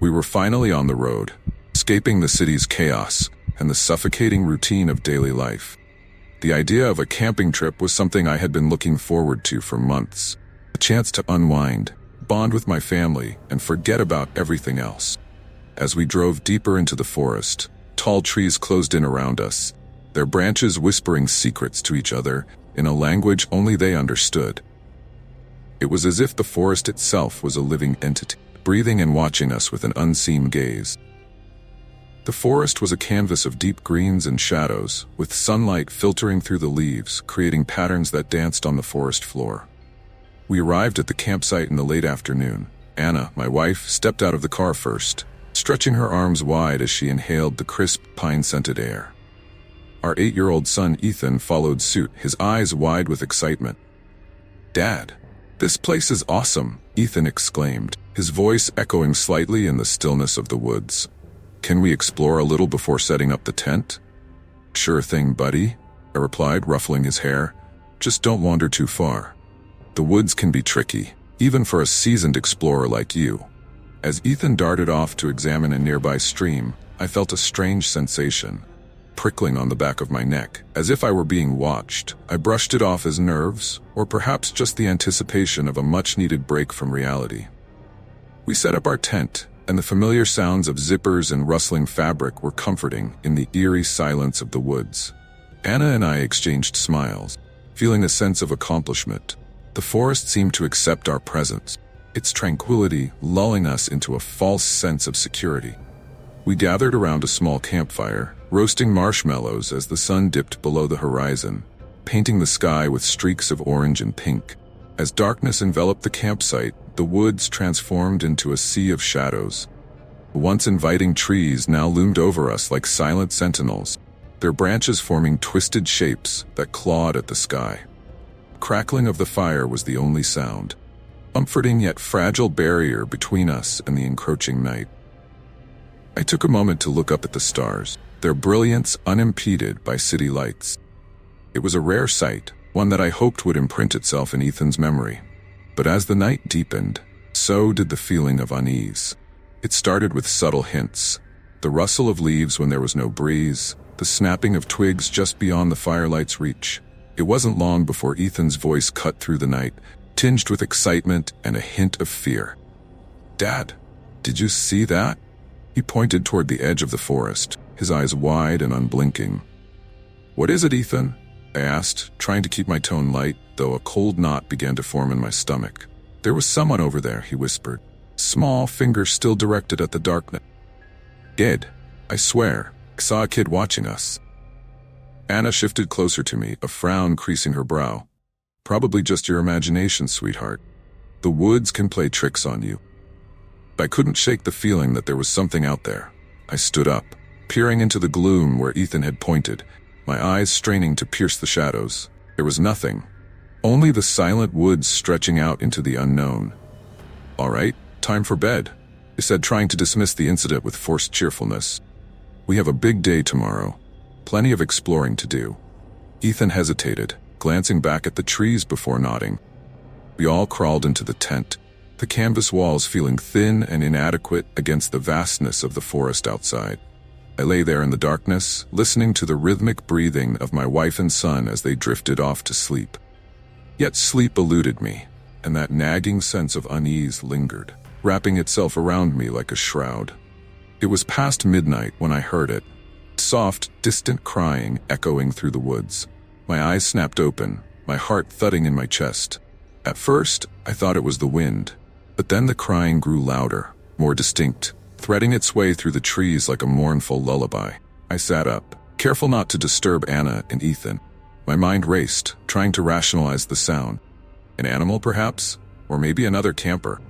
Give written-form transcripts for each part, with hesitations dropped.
We were finally on the road, escaping the city's chaos and the suffocating routine of daily life. The idea of a camping trip was something I had been looking forward to for months. A chance to unwind, bond with my family, and forget about everything else. As we drove deeper into the forest, tall trees closed in around us, their branches whispering secrets to each other in a language only they understood. It was as if the forest itself was a living entity, breathing and watching us with an unseen gaze. The forest was a canvas of deep greens and shadows, with sunlight filtering through the leaves, creating patterns that danced on the forest floor. We arrived at the campsite in the late afternoon. Anna, my wife, stepped out of the car first, stretching her arms wide as she inhaled the crisp, pine-scented air. Our 8-year-old son Ethan followed suit, his eyes wide with excitement. "Dad, this place is awesome," Ethan exclaimed, his voice echoing slightly in the stillness of the woods. "Can we explore a little before setting up the tent?" "Sure thing, buddy," I replied, ruffling his hair. "Just don't wander too far. The woods can be tricky, even for a seasoned explorer like you." As Ethan darted off to examine a nearby stream, I felt a strange sensation, prickling on the back of my neck, as if I were being watched. I brushed it off as nerves, or perhaps just the anticipation of a much-needed break from reality. We set up our tent, and the familiar sounds of zippers and rustling fabric were comforting in the eerie silence of the woods. Anna and I exchanged smiles, feeling a sense of accomplishment. The forest seemed to accept our presence, its tranquility lulling us into a false sense of security. We gathered around a small campfire, roasting marshmallows as the sun dipped below the horizon, painting the sky with streaks of orange and pink. As darkness enveloped the campsite, the woods transformed into a sea of shadows. Once inviting trees now loomed over us like silent sentinels, their branches forming twisted shapes that clawed at the sky. Crackling of the fire was the only sound, comforting yet fragile barrier between us and the encroaching night. I took a moment to look up at the stars, their brilliance unimpeded by city lights. It was a rare sight, one that I hoped would imprint itself in Ethan's memory. But as the night deepened, so did the feeling of unease. It started with subtle hints: the rustle of leaves when there was no breeze, the snapping of twigs just beyond the firelight's reach. It wasn't long before Ethan's voice cut through the night, tinged with excitement and a hint of fear. "Dad, did you see that?" He pointed toward the edge of the forest, his eyes wide and unblinking. "What is it, Ethan?" I asked, trying to keep my tone light, though a cold knot began to form in my stomach. "There was someone over there," he whispered, small fingers still directed at the darkness. "Kid, I swear, I saw a kid watching us." Anna shifted closer to me, a frown creasing her brow. "Probably just your imagination, sweetheart. The woods can play tricks on you." I couldn't shake the feeling that there was something out there. I stood up, peering into the gloom where Ethan had pointed, my eyes straining to pierce the shadows. There was nothing, only the silent woods stretching out into the unknown. "All right, time for bed," I said, trying to dismiss the incident with forced cheerfulness. "We have a big day tomorrow, plenty of exploring to do." Ethan hesitated, glancing back at the trees before nodding. We all crawled into the tent, the canvas walls feeling thin and inadequate against the vastness of the forest outside. I lay there in the darkness, listening to the rhythmic breathing of my wife and son as they drifted off to sleep. Yet sleep eluded me, and that nagging sense of unease lingered, wrapping itself around me like a shroud. It was past midnight when I heard it, soft, distant crying echoing through the woods. My eyes snapped open, my heart thudding in my chest. At first, I thought it was the wind, but then the crying grew louder, more distinct, threading its way through the trees like a mournful lullaby. I sat up, careful not to disturb Anna and Ethan. My mind raced, trying to rationalize the sound. An animal, perhaps? Or maybe another camper?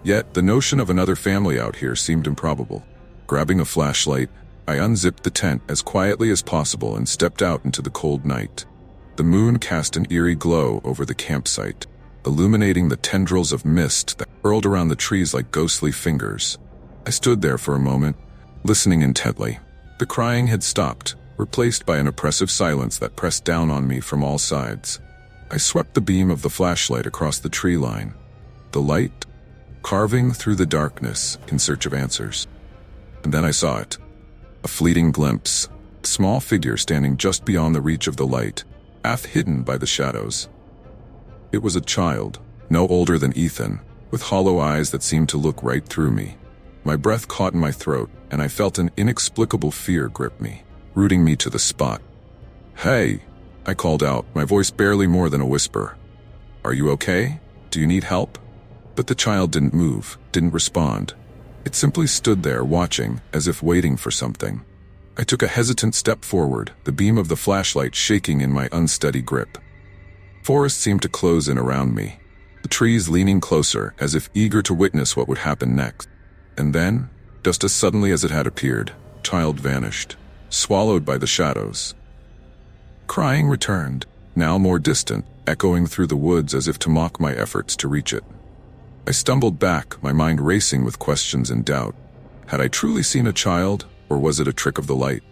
Yet, the notion of another family out here seemed improbable. Grabbing a flashlight, I unzipped the tent as quietly as possible and stepped out into the cold night. The moon cast an eerie glow over the campsite, illuminating the tendrils of mist that curled around the trees like ghostly fingers. I stood there for a moment, listening intently. The crying had stopped, replaced by an oppressive silence that pressed down on me from all sides. I swept the beam of the flashlight across the tree line. The light, carving through the darkness in search of answers. And then I saw it. A fleeting glimpse, a small figure standing just beyond the reach of the light, half hidden by the shadows. It was a child, no older than Ethan, with hollow eyes that seemed to look right through me. My breath caught in my throat, and I felt an inexplicable fear grip me, rooting me to the spot. "Hey!" I called out, my voice barely more than a whisper. "Are you okay? Do you need help?" But the child didn't move, didn't respond. It simply stood there watching, as if waiting for something. I took a hesitant step forward, the beam of the flashlight shaking in my unsteady grip. Forest seemed to close in around me, the trees leaning closer, as if eager to witness what would happen next. And then, just as suddenly as it had appeared, the child vanished, swallowed by the shadows. Crying returned, now more distant, echoing through the woods as if to mock my efforts to reach it. I stumbled back, my mind racing with questions and doubt. Had I truly seen a child, or was it a trick of the light?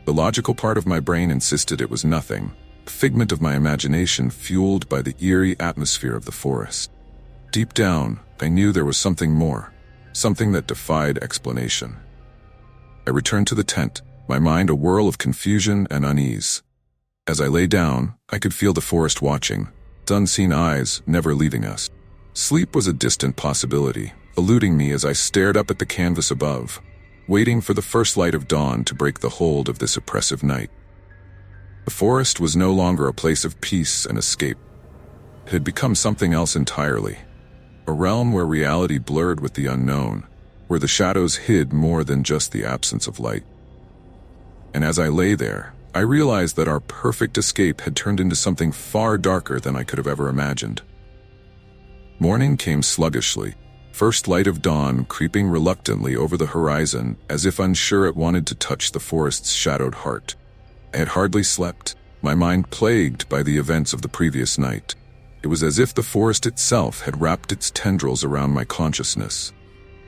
The logical part of my brain insisted it was nothing, a figment of my imagination fueled by the eerie atmosphere of the forest. Deep down, I knew there was something more, something that defied explanation. I returned to the tent, my mind a whirl of confusion and unease. As I lay down, I could feel the forest watching, its unseen eyes never leaving us. Sleep was a distant possibility, eluding me as I stared up at the canvas above, waiting for the first light of dawn to break the hold of this oppressive night. The forest was no longer a place of peace and escape. It had become something else entirely, a realm where reality blurred with the unknown, where the shadows hid more than just the absence of light. And as I lay there, I realized that our perfect escape had turned into something far darker than I could have ever imagined. Morning came sluggishly, first light of dawn creeping reluctantly over the horizon as if unsure it wanted to touch the forest's shadowed heart. I had hardly slept, my mind plagued by the events of the previous night. It was as if the forest itself had wrapped its tendrils around my consciousness.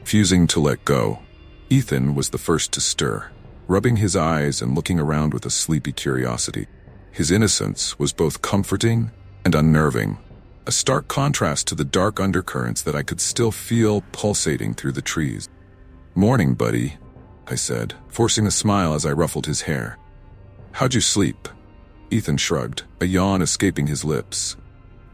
Refusing to let go, Ethan was the first to stir, rubbing his eyes and looking around with a sleepy curiosity. His innocence was both comforting and unnerving, a stark contrast to the dark undercurrents that I could still feel pulsating through the trees. "Morning, buddy," I said, forcing a smile as I ruffled his hair. "How'd you sleep?" Ethan shrugged, a yawn escaping his lips.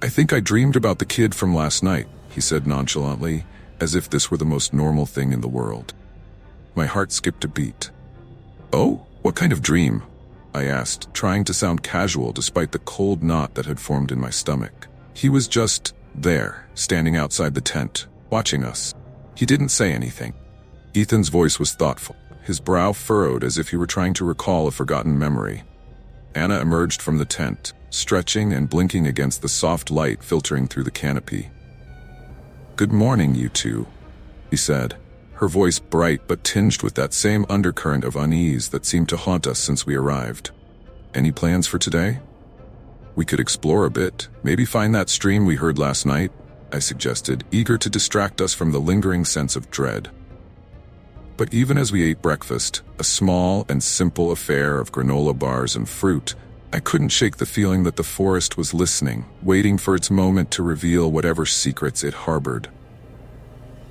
"I think I dreamed about the kid from last night," he said nonchalantly, as if this were the most normal thing in the world. My heart skipped a beat. "Oh, what kind of dream?" I asked, trying to sound casual despite the cold knot that had formed in my stomach. He was just there, standing outside the tent, watching us. He didn't say anything. Ethan's voice was thoughtful, his brow furrowed as if he were trying to recall a forgotten memory. Anna emerged from the tent, stretching and blinking against the soft light filtering through the canopy. "Good morning, you two," he said, her voice bright but tinged with that same undercurrent of unease that seemed to haunt us since we arrived. "Any plans for today?" "We could explore a bit, maybe find that stream we heard last night," I suggested, eager to distract us from the lingering sense of dread. But even as we ate breakfast, a small and simple affair of granola bars and fruit, I couldn't shake the feeling that the forest was listening, waiting for its moment to reveal whatever secrets it harbored.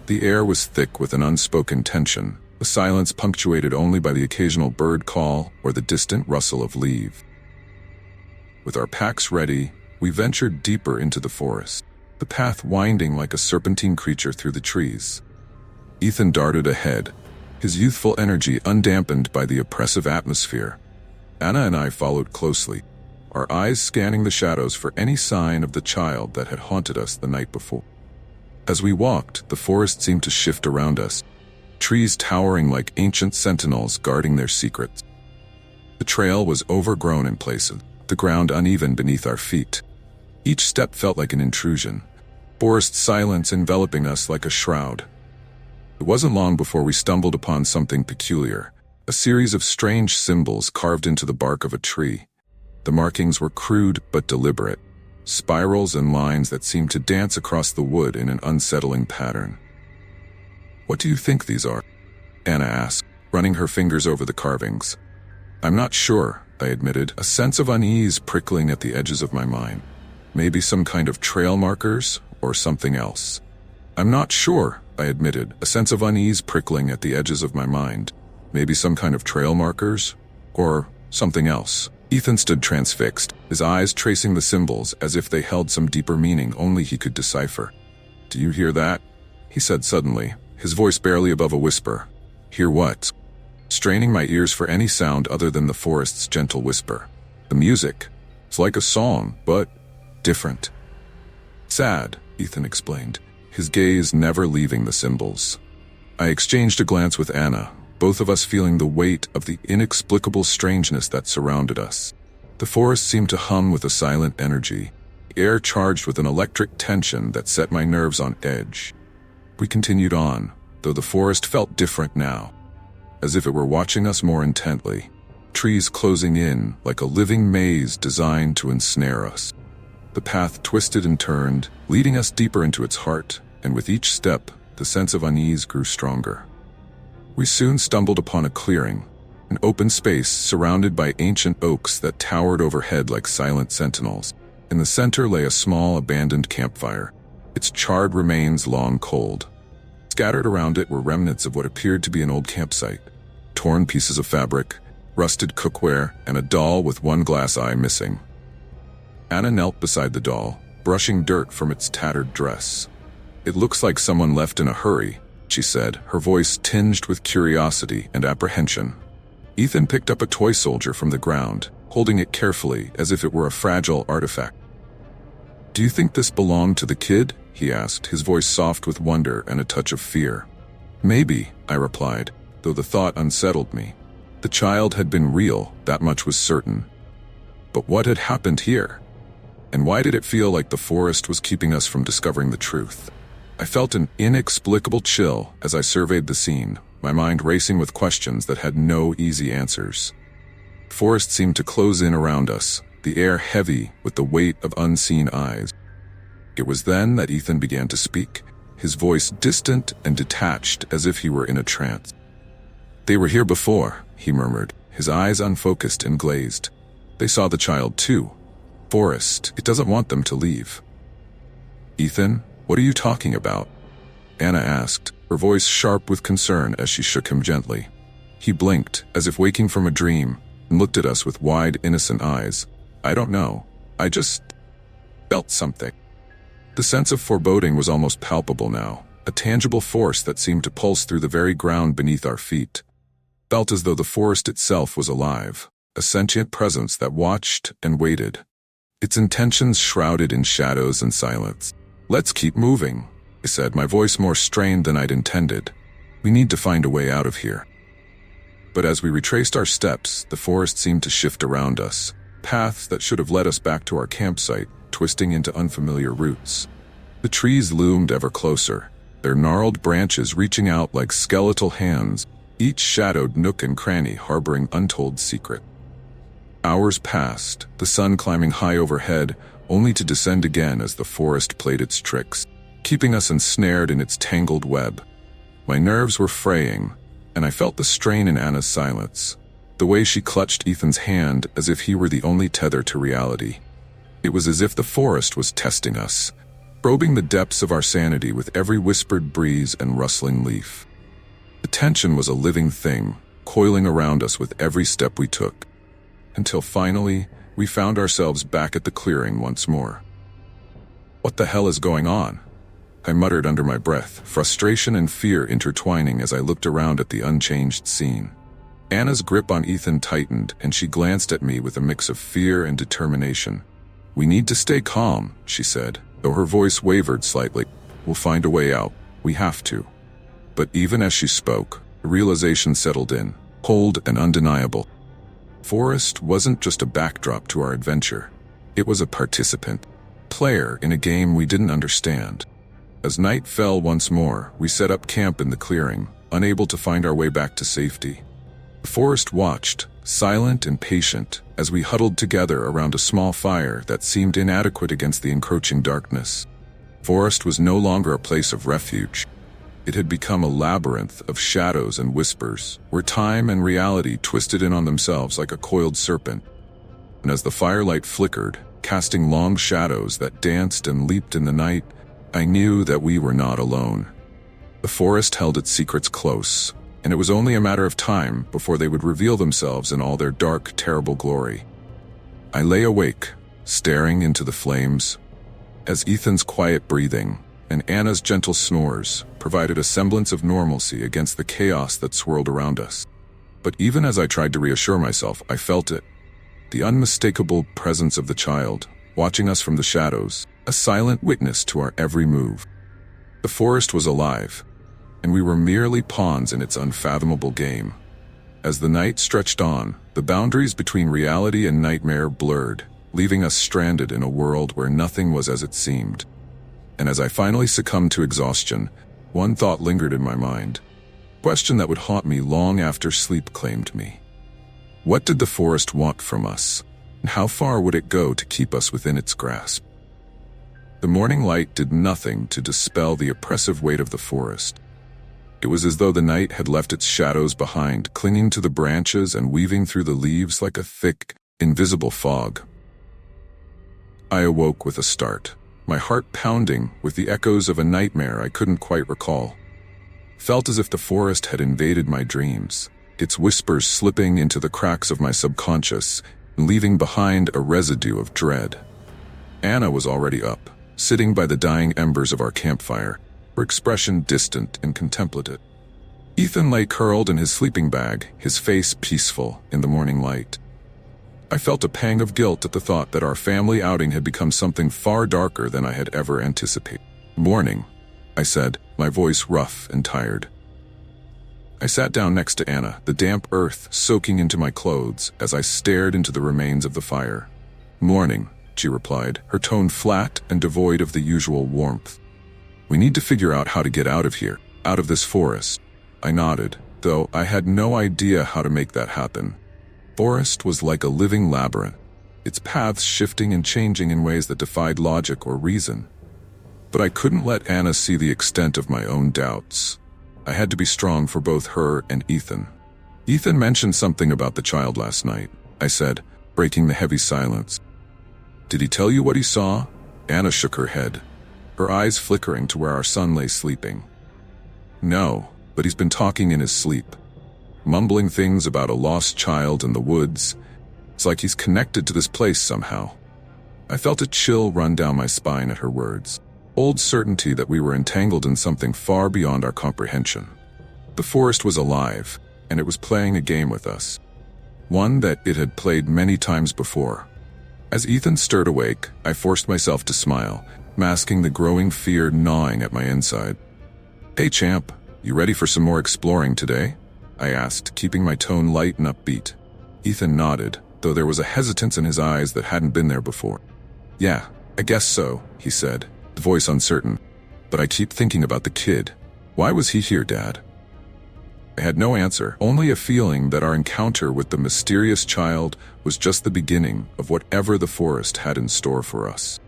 The air was thick with an unspoken tension, the silence punctuated only by the occasional bird call or the distant rustle of leaves. With our packs ready, we ventured deeper into the forest, the path winding like a serpentine creature through the trees. Ethan darted ahead, his youthful energy undampened by the oppressive atmosphere. Anna and I followed closely, our eyes scanning the shadows for any sign of the child that had haunted us the night before. As we walked, the forest seemed to shift around us, trees towering like ancient sentinels guarding their secrets. The trail was overgrown in places, the ground uneven beneath our feet. Each step felt like an intrusion, forest silence enveloping us like a shroud. It wasn't long before we stumbled upon something peculiar, a series of strange symbols carved into the bark of a tree. The markings were crude but deliberate, spirals and lines that seemed to dance across the wood in an unsettling pattern. "What do you think these are?" Anna asked, running her fingers over the carvings. "I'm not sure," I admitted, a sense of unease prickling at the edges of my mind. Maybe some kind of trail markers or something else. I'm not sure, I admitted, a sense of unease prickling at the edges of my mind. Maybe some kind of trail markers? Or something else. Ethan stood transfixed, his eyes tracing the symbols as if they held some deeper meaning only he could decipher. "Do you hear that?" he said suddenly, his voice barely above a whisper. "Hear what?" Straining my ears for any sound other than the forest's gentle whisper. The music. It's like a song, but different. "Sad," Ethan explained, his gaze never leaving the symbols. I exchanged a glance with Anna, both of us feeling the weight of the inexplicable strangeness that surrounded us. The forest seemed to hum with a silent energy, the air charged with an electric tension that set my nerves on edge. We continued on, though the forest felt different now, as if it were watching us more intently, trees closing in like a living maze designed to ensnare us. The path twisted and turned, leading us deeper into its heart, and with each step, the sense of unease grew stronger. We soon stumbled upon a clearing, an open space surrounded by ancient oaks that towered overhead like silent sentinels. In the center lay a small abandoned campfire, its charred remains long cold. Scattered around it were remnants of what appeared to be an old campsite. Torn pieces of fabric, rusted cookware, and a doll with one glass eye missing. Anna knelt beside the doll, brushing dirt from its tattered dress. "It looks like someone left in a hurry," she said, her voice tinged with curiosity and apprehension. Ethan picked up a toy soldier from the ground, holding it carefully as if it were a fragile artifact. "Do you think this belonged to the kid?" he asked, his voice soft with wonder and a touch of fear. "Maybe," I replied, though the thought unsettled me. The child had been real, that much was certain. But what had happened here? And why did it feel like the forest was keeping us from discovering the truth? I felt an inexplicable chill as I surveyed the scene, my mind racing with questions that had no easy answers. The forest seemed to close in around us, the air heavy with the weight of unseen eyes. It was then that Ethan began to speak, his voice distant and detached as if he were in a trance. "They were here before," he murmured, his eyes unfocused and glazed. "They saw the child too. Forest, it doesn't want them to leave." "Ethan, what are you talking about?" Anna asked, her voice sharp with concern as she shook him gently. He blinked, as if waking from a dream, and looked at us with wide, innocent eyes. "I don't know. I just felt something." The sense of foreboding was almost palpable now, a tangible force that seemed to pulse through the very ground beneath our feet. Felt as though the forest itself was alive, a sentient presence that watched and waited, its intentions shrouded in shadows and silence. "Let's keep moving," I said, my voice more strained than I'd intended. "We need to find a way out of here." But as we retraced our steps, the forest seemed to shift around us, paths that should have led us back to our campsite, twisting into unfamiliar routes. The trees loomed ever closer, their gnarled branches reaching out like skeletal hands, each shadowed nook and cranny harboring untold secret. Hours passed, the sun climbing high overhead, only to descend again as the forest played its tricks, keeping us ensnared in its tangled web. My nerves were fraying, and I felt the strain in Anna's silence, the way she clutched Ethan's hand as if he were the only tether to reality. It was as if the forest was testing us, probing the depths of our sanity with every whispered breeze and rustling leaf. The tension was a living thing, coiling around us with every step we took, until finally, we found ourselves back at the clearing once more. "What the hell is going on?" I muttered under my breath, frustration and fear intertwining as I looked around at the unchanged scene. Anna's grip on Ethan tightened, and she glanced at me with a mix of fear and determination. "We need to stay calm," she said, though her voice wavered slightly. "We'll find a way out. We have to." But even as she spoke, the realization settled in, cold and undeniable. Forest wasn't just a backdrop to our adventure. It was a participant, player in a game we didn't understand. As night fell once more, we set up camp in the clearing, unable to find our way back to safety. The forest watched, silent and patient, as we huddled together around a small fire that seemed inadequate against the encroaching darkness. Forest was no longer a place of refuge. It had become a labyrinth of shadows and whispers, where time and reality twisted in on themselves like a coiled serpent. And as the firelight flickered, casting long shadows that danced and leaped in the night, I knew that we were not alone. The forest held its secrets close, and it was only a matter of time before they would reveal themselves in all their dark, terrible glory. I lay awake, staring into the flames, as Ethan's quiet breathing and Anna's gentle snores provided a semblance of normalcy against the chaos that swirled around us. But even as I tried to reassure myself, I felt it. The unmistakable presence of the child, watching us from the shadows, a silent witness to our every move. The forest was alive, and we were merely pawns in its unfathomable game. As the night stretched on, the boundaries between reality and nightmare blurred, leaving us stranded in a world where nothing was as it seemed. And as I finally succumbed to exhaustion, one thought lingered in my mind, a question that would haunt me long after sleep claimed me. What did the forest want from us, and how far would it go to keep us within its grasp? The morning light did nothing to dispel the oppressive weight of the forest. It was as though the night had left its shadows behind, clinging to the branches and weaving through the leaves like a thick, invisible fog. I awoke with a start, my heart pounding with the echoes of a nightmare I couldn't quite recall. Felt as if the forest had invaded my dreams, its whispers slipping into the cracks of my subconscious and leaving behind a residue of dread. Anna was already up, sitting by the dying embers of our campfire, her expression distant and contemplative. Ethan lay curled in his sleeping bag, his face peaceful in the morning light. I felt a pang of guilt at the thought that our family outing had become something far darker than I had ever anticipated. "Morning," I said, my voice rough and tired. I sat down next to Anna, the damp earth soaking into my clothes as I stared into the remains of the fire. "Morning," she replied, her tone flat and devoid of the usual warmth. "We need to figure out how to get out of here, out of this forest." I nodded, though I had no idea how to make that happen. Forest was like a living labyrinth, its paths shifting and changing in ways that defied logic or reason. But I couldn't let Anna see the extent of my own doubts. I had to be strong for both her and Ethan. "Ethan mentioned something about the child last night," I said, breaking the heavy silence. "Did he tell you what he saw?" Anna shook her head, her eyes flickering to where our son lay sleeping. "No, but he's been talking in his sleep, mumbling things about a lost child in the woods. It's like he's connected to this place somehow." I felt a chill run down my spine at her words, old certainty that we were entangled in something far beyond our comprehension. The forest was alive, and it was playing a game with us, one that it had played many times before. As Ethan stirred awake, I forced myself to smile, masking the growing fear gnawing at my inside. "Hey champ, you ready for some more exploring today?" I asked, keeping my tone light and upbeat. Ethan nodded, though there was a hesitance in his eyes that hadn't been there before. "Yeah, I guess so," he said, the voice uncertain. "But I keep thinking about the kid. Why was he here, Dad?" I had no answer, only a feeling that our encounter with the mysterious child was just the beginning of whatever the forest had in store for us.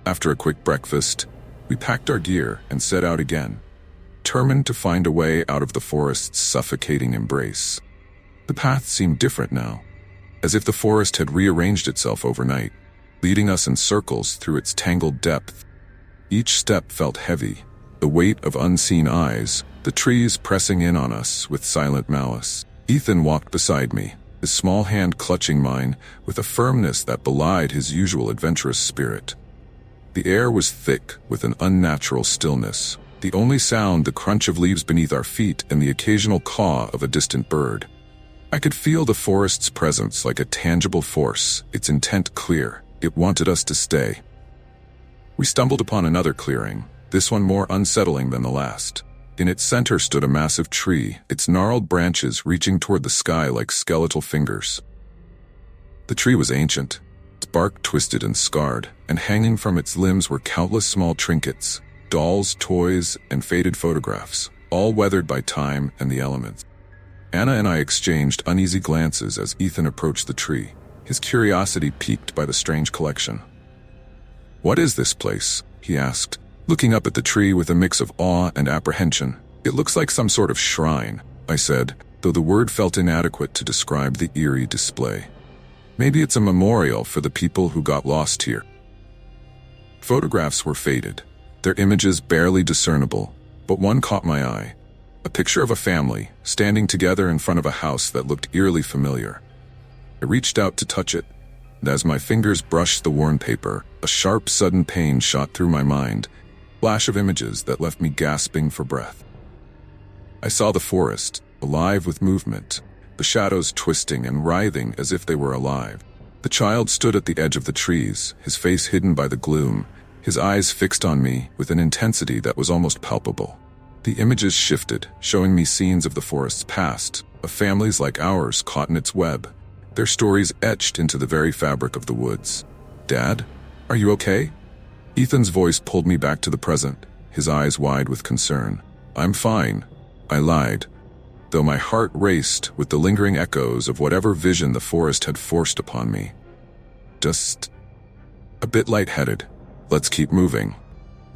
After a quick breakfast, we packed our gear and set out again, determined to find a way out of the forest's suffocating embrace. The path seemed different now, as if the forest had rearranged itself overnight, leading us in circles through its tangled depth. Each step felt heavy, the weight of unseen eyes, the trees pressing in on us with silent malice. Ethan walked beside me, his small hand clutching mine with a firmness that belied his usual adventurous spirit. The air was thick with an unnatural stillness, the only sound the crunch of leaves beneath our feet and the occasional caw of a distant bird. I could feel the forest's presence like a tangible force, its intent clear. It wanted us to stay. We stumbled upon another clearing, this one more unsettling than the last. In its center stood a massive tree, its gnarled branches reaching toward the sky like skeletal fingers. The tree was ancient, its bark twisted and scarred, and hanging from its limbs were countless small trinkets, dolls, toys, and faded photographs, all weathered by time and the elements. Anna and I exchanged uneasy glances as Ethan approached the tree, his curiosity piqued by the strange collection. "What is this place?" he asked, looking up at the tree with a mix of awe and apprehension. "It looks like some sort of shrine," I said, though the word felt inadequate to describe the eerie display. "Maybe it's a memorial for the people who got lost here." Photographs were faded, their images barely discernible, but one caught my eye. A picture of a family, standing together in front of a house that looked eerily familiar. I reached out to touch it, and as my fingers brushed the worn paper, a sharp, sudden pain shot through my mind, a flash of images that left me gasping for breath. I saw the forest, alive with movement, the shadows twisting and writhing as if they were alive. The child stood at the edge of the trees, his face hidden by the gloom, his eyes fixed on me with an intensity that was almost palpable. The images shifted, showing me scenes of the forest's past, of families like ours caught in its web, their stories etched into the very fabric of the woods. "Dad, are you okay?" Ethan's voice pulled me back to the present, his eyes wide with concern. "I'm fine," I lied, though my heart raced with the lingering echoes of whatever vision the forest had forced upon me. "Just a bit lightheaded. Let's keep moving."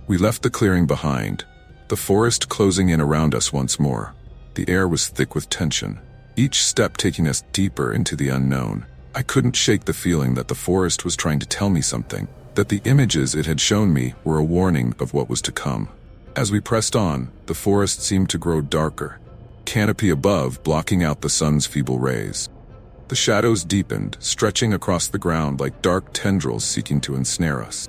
We left the clearing behind, the forest closing in around us once more. The air was thick with tension, each step taking us deeper into the unknown. I couldn't shake the feeling that the forest was trying to tell me something, that the images it had shown me were a warning of what was to come. As we pressed on, the forest seemed to grow darker, canopy above blocking out the sun's feeble rays. The shadows deepened, stretching across the ground like dark tendrils seeking to ensnare us.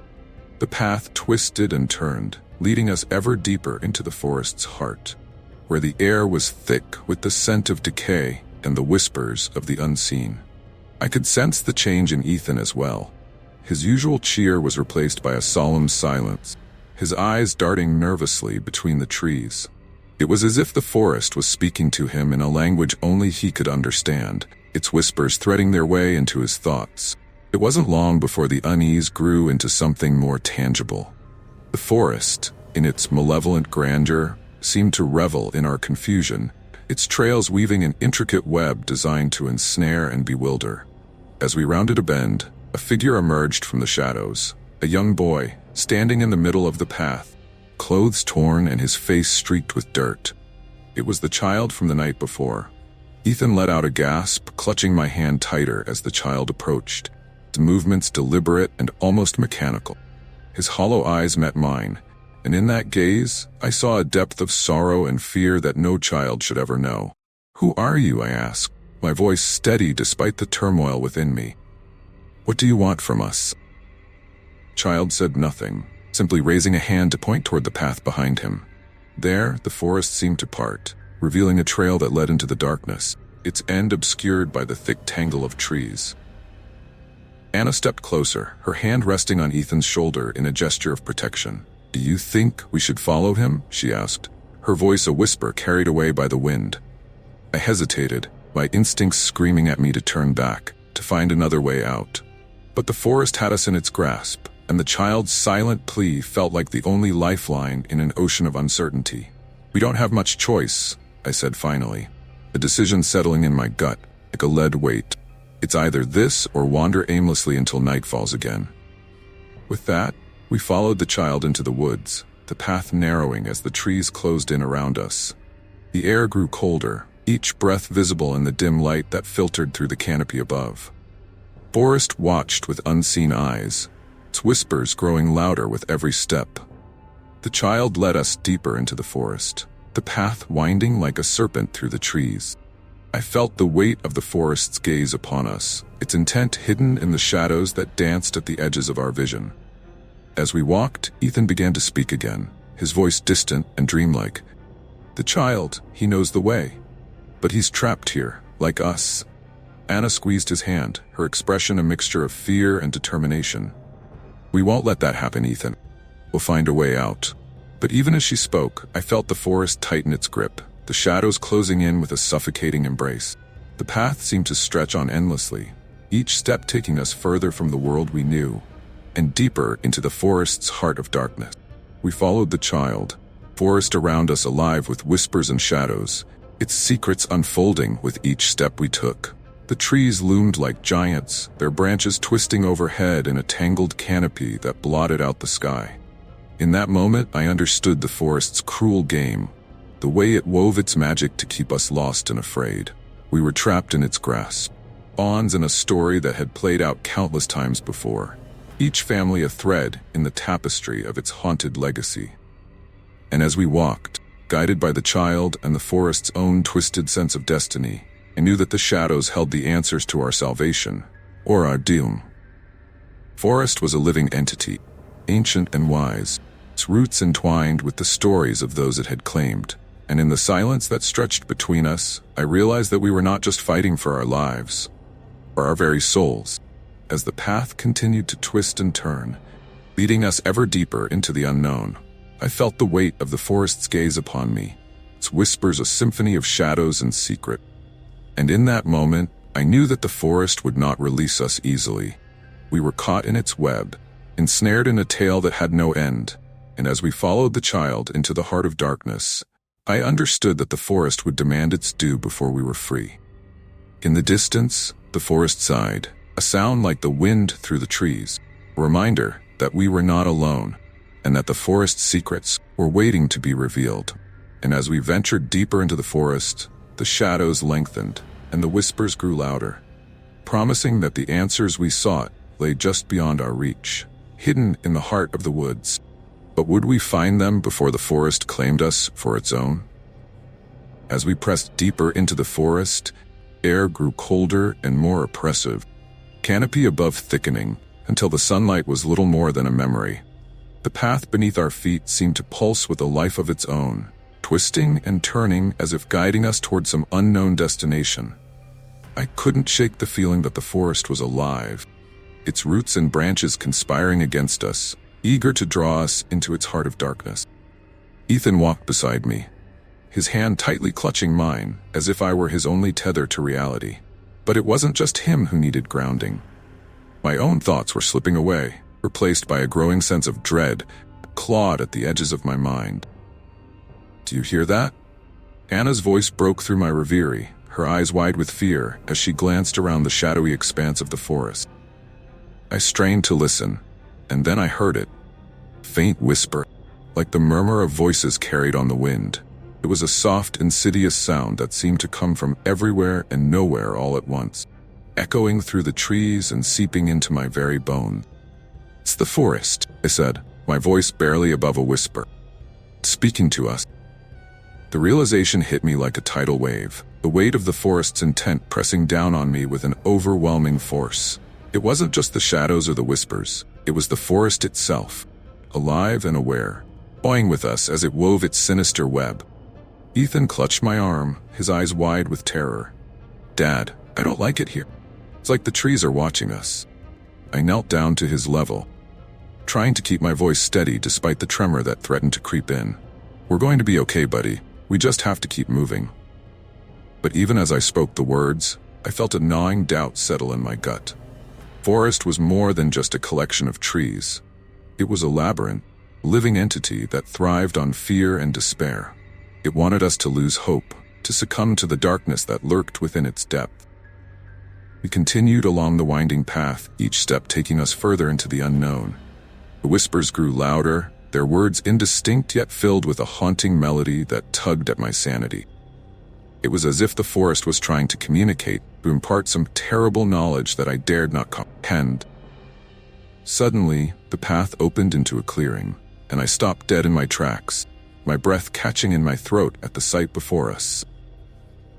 The path twisted and turned, leading us ever deeper into the forest's heart, where the air was thick with the scent of decay and the whispers of the unseen. I could sense the change in Ethan as well. His usual cheer was replaced by a solemn silence, his eyes darting nervously between the trees. It was as if the forest was speaking to him in a language only he could understand, its whispers threading their way into his thoughts. It wasn't long before the unease grew into something more tangible. The forest, in its malevolent grandeur, seemed to revel in our confusion, its trails weaving an intricate web designed to ensnare and bewilder. As we rounded a bend, a figure emerged from the shadows, a young boy, standing in the middle of the path, clothes torn and his face streaked with dirt. It was the child from the night before. Ethan let out a gasp, clutching my hand tighter as the child approached, his movements deliberate and almost mechanical. His hollow eyes met mine, and in that gaze, I saw a depth of sorrow and fear that no child should ever know. "Who are you?" I asked, my voice steady despite the turmoil within me. "What do you want from us?" The child said nothing, simply raising a hand to point toward the path behind him. There, the forest seemed to part, revealing a trail that led into the darkness, its end obscured by the thick tangle of trees. Anna stepped closer, her hand resting on Ethan's shoulder in a gesture of protection. "Do you think we should follow him?" she asked, her voice a whisper carried away by the wind. I hesitated, my instincts screaming at me to turn back, to find another way out. But the forest had us in its grasp, and the child's silent plea felt like the only lifeline in an ocean of uncertainty. "We don't have much choice," I said finally, a decision settling in my gut, like a lead weight. "It's either this or wander aimlessly until night falls again." With that, we followed the child into the woods, the path narrowing as the trees closed in around us. The air grew colder, each breath visible in the dim light that filtered through the canopy above. Forest watched with unseen eyes, its whispers growing louder with every step. The child led us deeper into the forest, the path winding like a serpent through the trees. I felt the weight of the forest's gaze upon us, its intent hidden in the shadows that danced at the edges of our vision. As we walked, Ethan began to speak again, his voice distant and dreamlike. "The child, he knows the way. But he's trapped here, like us." Anna squeezed his hand, her expression a mixture of fear and determination. "We won't let that happen, Ethan. We'll find a way out." But even as she spoke, I felt the forest tighten its grip, the shadows closing in with a suffocating embrace. The path seemed to stretch on endlessly, each step taking us further from the world we knew, and deeper into the forest's heart of darkness. We followed the child, forest around us alive with whispers and shadows, its secrets unfolding with each step we took. The trees loomed like giants, their branches twisting overhead in a tangled canopy that blotted out the sky. In that moment, I understood the forest's cruel game, the way it wove its magic to keep us lost and afraid. We were trapped in its grasp, pawns in a story that had played out countless times before. each family a thread in the tapestry of its haunted legacy. And as we walked, guided by the child and the forest's own twisted sense of destiny, I knew that the shadows held the answers to our salvation, or our doom. Forest was a living entity, ancient and wise, its roots entwined with the stories of those it had claimed. And in the silence that stretched between us, I realized that we were not just fighting for our lives, for our very souls. As the path continued to twist and turn, leading us ever deeper into the unknown, I felt the weight of the forest's gaze upon me, its whispers a symphony of shadows and secret. And in that moment, I knew that the forest would not release us easily. We were caught in its web, ensnared in a tale that had no end, and as we followed the child into the heart of darkness, I understood that the forest would demand its due before we were free. In the distance, the forest sighed, a sound like the wind through the trees, a reminder that we were not alone, and that the forest's secrets were waiting to be revealed. And as we ventured deeper into the forest, the shadows lengthened, and the whispers grew louder, promising that the answers we sought lay just beyond our reach, hidden in the heart of the woods. But would we find them before the forest claimed us for its own? As we pressed deeper into the forest, air grew colder and more oppressive, canopy above thickening, until the sunlight was little more than a memory. The path beneath our feet seemed to pulse with a life of its own, twisting and turning as if guiding us toward some unknown destination. I couldn't shake the feeling that the forest was alive, its roots and branches conspiring against us, eager to draw us into its heart of darkness. Ethan walked beside me, his hand tightly clutching mine, as if I were his only tether to reality. But it wasn't just him who needed grounding. My own thoughts were slipping away, replaced by a growing sense of dread that clawed at the edges of my mind. "Do you hear that?" Anna's voice broke through my reverie, her eyes wide with fear as she glanced around the shadowy expanse of the forest. I strained to listen, and then I heard it. Faint whisper, like the murmur of voices carried on the wind. It was a soft, insidious sound that seemed to come from everywhere and nowhere all at once, echoing through the trees and seeping into my very bones. "It's the forest," I said, my voice barely above a whisper. "It's speaking to us." The realization hit me like a tidal wave, the weight of the forest's intent pressing down on me with an overwhelming force. It wasn't just the shadows or the whispers, it was the forest itself, alive and aware, toying with us as it wove its sinister web. Ethan clutched my arm, his eyes wide with terror. "Dad, I don't like it here. It's like the trees are watching us." I knelt down to his level, trying to keep my voice steady despite the tremor that threatened to creep in. "We're going to be okay, buddy. We just have to keep moving." But even as I spoke the words, I felt a gnawing doubt settle in my gut. Forest was more than just a collection of trees. It was a labyrinth, living entity that thrived on fear and despair. It wanted us to lose hope, to succumb to the darkness that lurked within its depth. We continued along the winding path, each step taking us further into the unknown. The whispers grew louder, their words indistinct yet filled with a haunting melody that tugged at my sanity. It was as if the forest was trying to communicate, to impart some terrible knowledge that I dared not comprehend. Suddenly, the path opened into a clearing, and I stopped dead in my tracks, my breath catching in my throat at the sight before us.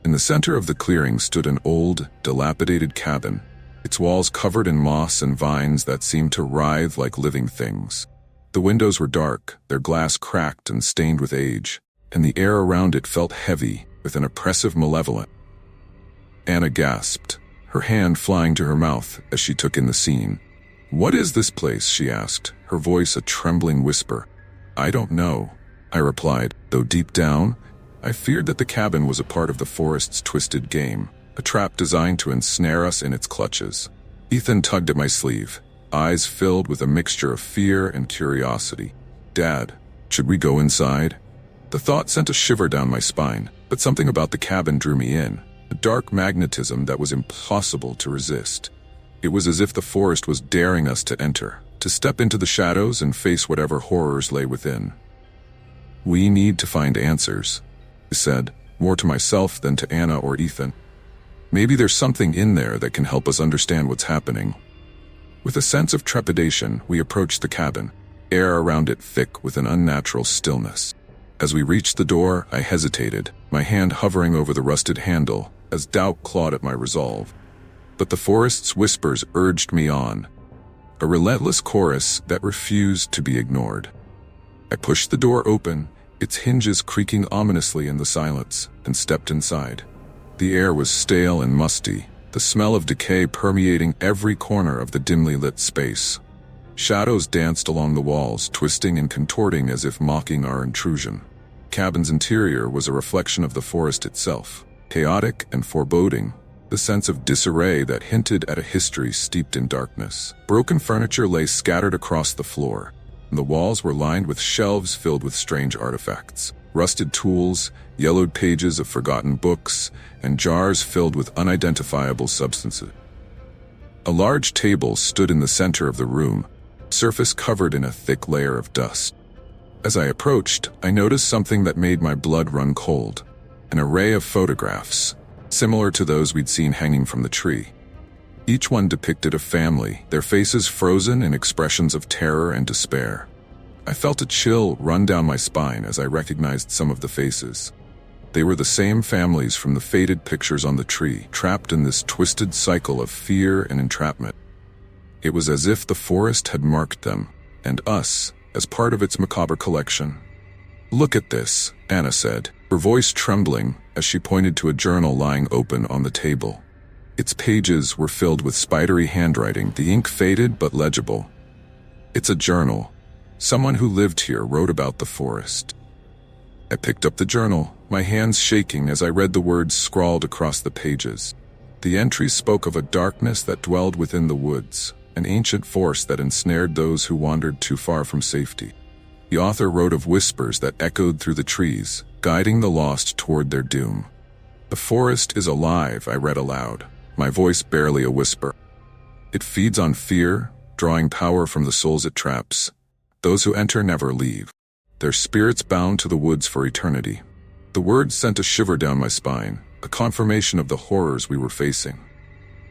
In the center of the clearing stood an old, dilapidated cabin, its walls covered in moss and vines that seemed to writhe like living things. The windows were dark, their glass cracked and stained with age, and the air around it felt heavy with an oppressive malevolence. Anna gasped, her hand flying to her mouth as she took in the scene. "What is this place?" she asked, her voice a trembling whisper. "I don't know," I replied, though deep down, I feared that the cabin was a part of the forest's twisted game, a trap designed to ensnare us in its clutches. Ethan tugged at my sleeve, eyes filled with a mixture of fear and curiosity. "Dad, should we go inside?" The thought sent a shiver down my spine, but something about the cabin drew me in, a dark magnetism that was impossible to resist. It was as if the forest was daring us to enter, to step into the shadows and face whatever horrors lay within. "We need to find answers," I said, more to myself than to Anna or Ethan. "Maybe there's something in there that can help us understand what's happening." With a sense of trepidation, we approached the cabin, air around it thick with an unnatural stillness. As we reached the door, I hesitated, my hand hovering over the rusted handle, as doubt clawed at my resolve. But the forest's whispers urged me on, a relentless chorus that refused to be ignored. I pushed the door open, its hinges creaking ominously in the silence, and stepped inside. The air was stale and musty, the smell of decay permeating every corner of the dimly lit space. Shadows danced along the walls, twisting and contorting as if mocking our intrusion. The cabin's interior was a reflection of the forest itself, chaotic and foreboding, the sense of disarray that hinted at a history steeped in darkness. Broken furniture lay scattered across the floor, and the walls were lined with shelves filled with strange artifacts. Rusted tools, yellowed pages of forgotten books, and jars filled with unidentifiable substances. A large table stood in the center of the room, surface covered in a thick layer of dust. As I approached, I noticed something that made my blood run cold. An array of photographs, similar to those we'd seen hanging from the tree. Each one depicted a family, their faces frozen in expressions of terror and despair. I felt a chill run down my spine as I recognized some of the faces. They were the same families from the faded pictures on the tree, trapped in this twisted cycle of fear and entrapment. It was as if the forest had marked them, and us, as part of its macabre collection. "Look at this," Anna said, her voice trembling as she pointed to a journal lying open on the table. Its pages were filled with spidery handwriting, the ink faded but legible. "It's a journal. Someone who lived here wrote about the forest." I picked up the journal, my hands shaking as I read the words scrawled across the pages. The entries spoke of a darkness that dwelled within the woods, an ancient force that ensnared those who wandered too far from safety. The author wrote of whispers that echoed through the trees, guiding the lost toward their doom. "The forest is alive," I read aloud, my voice barely a whisper. "It feeds on fear, drawing power from the souls it traps. Those who enter never leave, their spirits bound to the woods for eternity." The words sent a shiver down my spine, a confirmation of the horrors we were facing.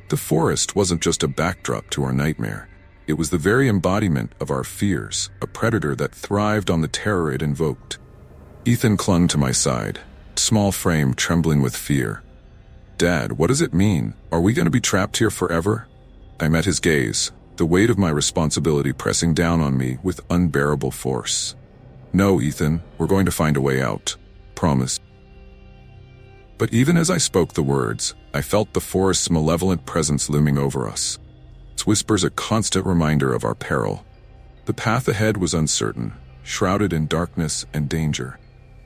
The forest wasn't just a backdrop to our nightmare. It was the very embodiment of our fears, a predator that thrived on the terror it invoked. Ethan clung to my side, small frame trembling with fear. "Dad, what does it mean? Are we going to be trapped here forever?" I met his gaze, the weight of my responsibility pressing down on me with unbearable force. "No, Ethan, we're going to find a way out. Promise." But even as I spoke the words, I felt the forest's malevolent presence looming over us. Its whispers a constant reminder of our peril. The path ahead was uncertain, shrouded in darkness and danger.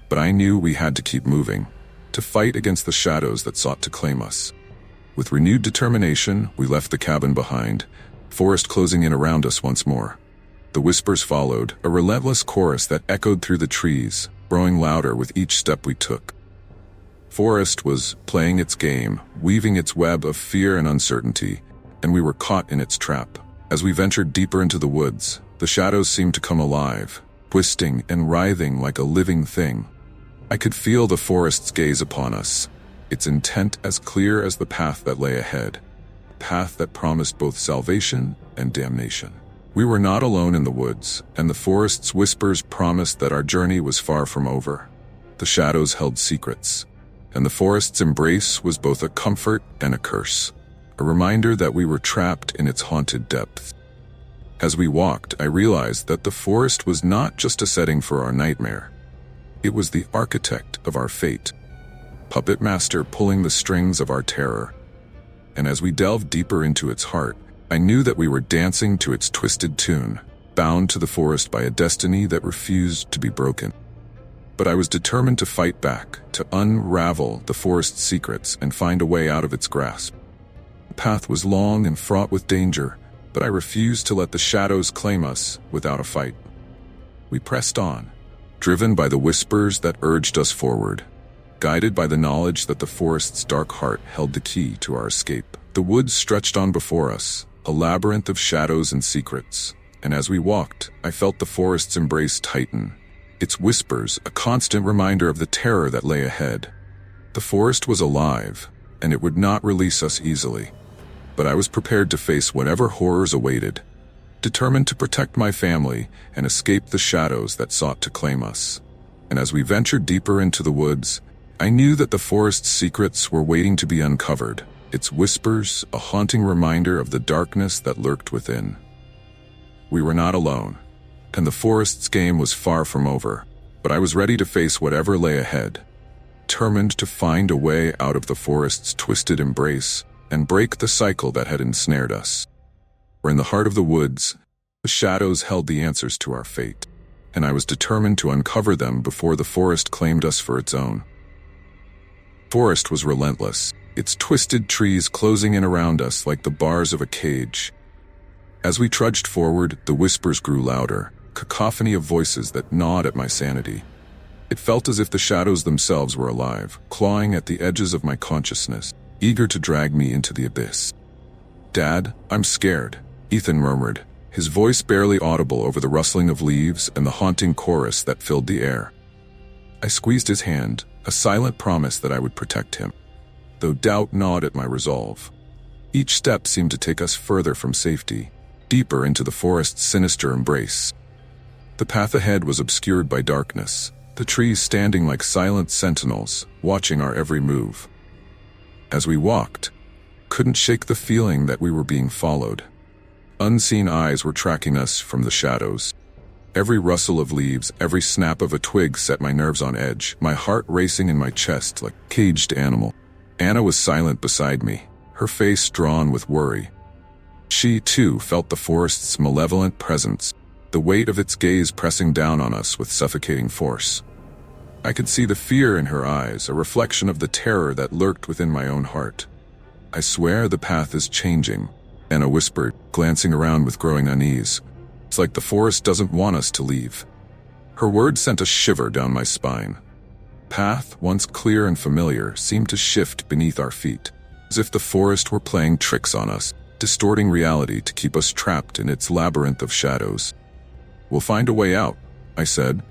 But I knew we had to keep moving, to fight against the shadows that sought to claim us. With renewed determination, we left the cabin behind, forest closing in around us once more. The whispers followed, a relentless chorus that echoed through the trees, growing louder with each step we took. Forest was playing its game, weaving its web of fear and uncertainty, and we were caught in its trap. As we ventured deeper into the woods, the shadows seemed to come alive, twisting and writhing like a living thing. I could feel the forest's gaze upon us, its intent as clear as the path that lay ahead, a path that promised both salvation and damnation. We were not alone in the woods, and the forest's whispers promised that our journey was far from over. The shadows held secrets, and the forest's embrace was both a comfort and a curse, a reminder that we were trapped in its haunted depths. As we walked, I realized that the forest was not just a setting for our nightmare. It was the architect of our fate, puppet master pulling the strings of our terror. And as we delved deeper into its heart, I knew that we were dancing to its twisted tune, bound to the forest by a destiny that refused to be broken. But I was determined to fight back, to unravel the forest's secrets and find a way out of its grasp. The path was long and fraught with danger, but I refused to let the shadows claim us without a fight. We pressed on, driven by the whispers that urged us forward, guided by the knowledge that the forest's dark heart held the key to our escape. The woods stretched on before us, a labyrinth of shadows and secrets, and as we walked, I felt the forest's embrace tighten, its whispers a constant reminder of the terror that lay ahead. The forest was alive, and it would not release us easily. but I was prepared to face whatever horrors awaited, determined to protect my family and escape the shadows that sought to claim us. And as we ventured deeper into the woods, I knew that the forest's secrets were waiting to be uncovered, its whispers a haunting reminder of the darkness that lurked within. We were not alone, and the forest's game was far from over, but I was ready to face whatever lay ahead, determined to find a way out of the forest's twisted embrace and break the cycle that had ensnared us. For in the heart of the woods, the shadows held the answers to our fate, and I was determined to uncover them before the forest claimed us for its own. The forest was relentless, its twisted trees closing in around us like the bars of a cage. As we trudged forward, the whispers grew louder, cacophony of voices that gnawed at my sanity. It felt as if the shadows themselves were alive, clawing at the edges of my consciousness, eager to drag me into the abyss. "Dad, I'm scared," Ethan murmured, his voice barely audible over the rustling of leaves and the haunting chorus that filled the air. I squeezed his hand, a silent promise that I would protect him, though doubt gnawed at my resolve. Each step seemed to take us further from safety, deeper into the forest's sinister embrace. The path ahead was obscured by darkness, the trees standing like silent sentinels, watching our every move. As we walked, couldn't shake the feeling that we were being followed. Unseen eyes were tracking us from the shadows. Every rustle of leaves, every snap of a twig set my nerves on edge, my heart racing in my chest like a caged animal. Anna was silent beside me, her face drawn with worry. She, too, felt the forest's malevolent presence, the weight of its gaze pressing down on us with suffocating force. I could see the fear in her eyes, a reflection of the terror that lurked within my own heart. "I swear the path is changing," Anna whispered, glancing around with growing unease. "It's like the forest doesn't want us to leave." Her words sent a shiver down my spine. Path, once clear and familiar, seemed to shift beneath our feet, as if the forest were playing tricks on us, distorting reality to keep us trapped in its labyrinth of shadows. "We'll find a way out," I said,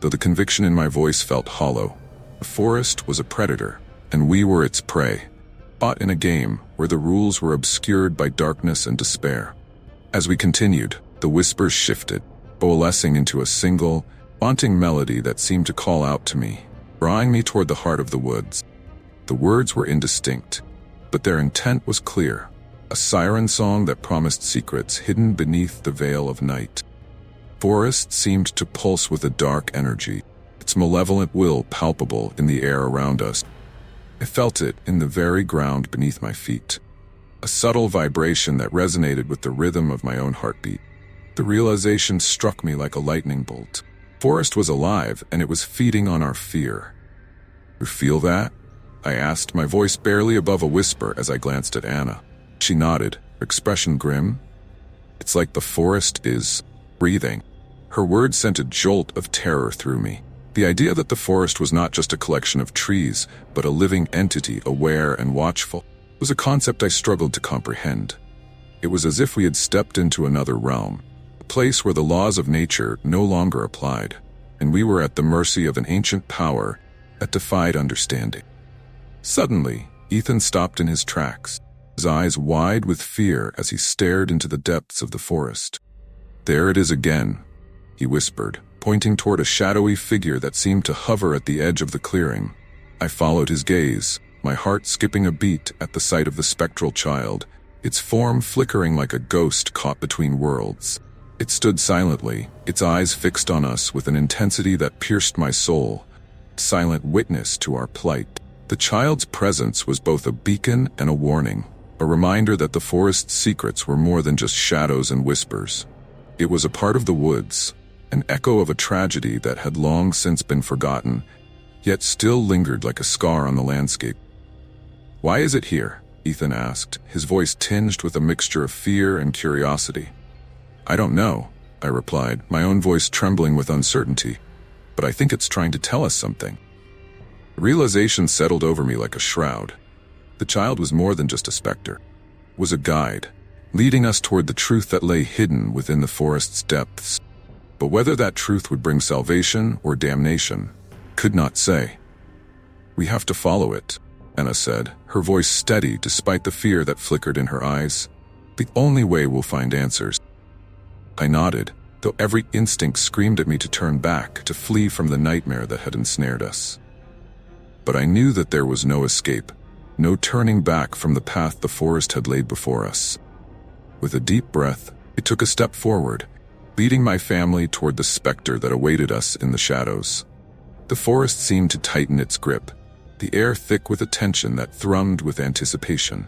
though the conviction in my voice felt hollow. The forest was a predator, and we were its prey, caught in a game where the rules were obscured by darkness and despair. As we continued, the whispers shifted, coalescing into a single, haunting melody that seemed to call out to me, drawing me toward the heart of the woods. The words were indistinct, but their intent was clear, a siren song that promised secrets hidden beneath the veil of night. The forest seemed to pulse with a dark energy, its malevolent will palpable in the air around us. I felt it in the very ground beneath my feet, a subtle vibration that resonated with the rhythm of my own heartbeat. The realization struck me like a lightning bolt. The forest was alive, and it was feeding on our fear. "You feel that?" I asked, my voice barely above a whisper as I glanced at Anna. She nodded, her expression grim. "It's like the forest is breathing." Her words sent a jolt of terror through me. The idea that the forest was not just a collection of trees, but a living entity, aware and watchful, was a concept I struggled to comprehend. It was as if we had stepped into another realm, a place where the laws of nature no longer applied, and we were at the mercy of an ancient power that defied understanding. Suddenly, Ethan stopped in his tracks, his eyes wide with fear as he stared into the depths of the forest. "There it is again," he whispered, pointing toward a shadowy figure that seemed to hover at the edge of the clearing. I followed his gaze, my heart skipping a beat at the sight of the spectral child, its form flickering like a ghost caught between worlds. It stood silently, its eyes fixed on us with an intensity that pierced my soul, silent witness to our plight. The child's presence was both a beacon and a warning, a reminder that the forest's secrets were more than just shadows and whispers. It was a part of the woods, an echo of a tragedy that had long since been forgotten, yet still lingered like a scar on the landscape. "Why is it here?" Ethan asked, his voice tinged with a mixture of fear and curiosity. "I don't know," I replied, my own voice trembling with uncertainty, "but I think it's trying to tell us something." The realization settled over me like a shroud. The child was more than just a specter. It was a guide, leading us toward the truth that lay hidden within the forest's depths. But whether that truth would bring salvation or damnation, could not say. "We have to follow it," Anna said, her voice steady despite the fear that flickered in her eyes. "The only way we'll find answers." I nodded, though every instinct screamed at me to turn back, to flee from the nightmare that had ensnared us. But I knew that there was no escape, no turning back from the path the forest had laid before us. With a deep breath, I took a step forward, leading my family toward the spectre that awaited us in the shadows. The forest seemed to tighten its grip, the air thick with a tension that thrummed with anticipation.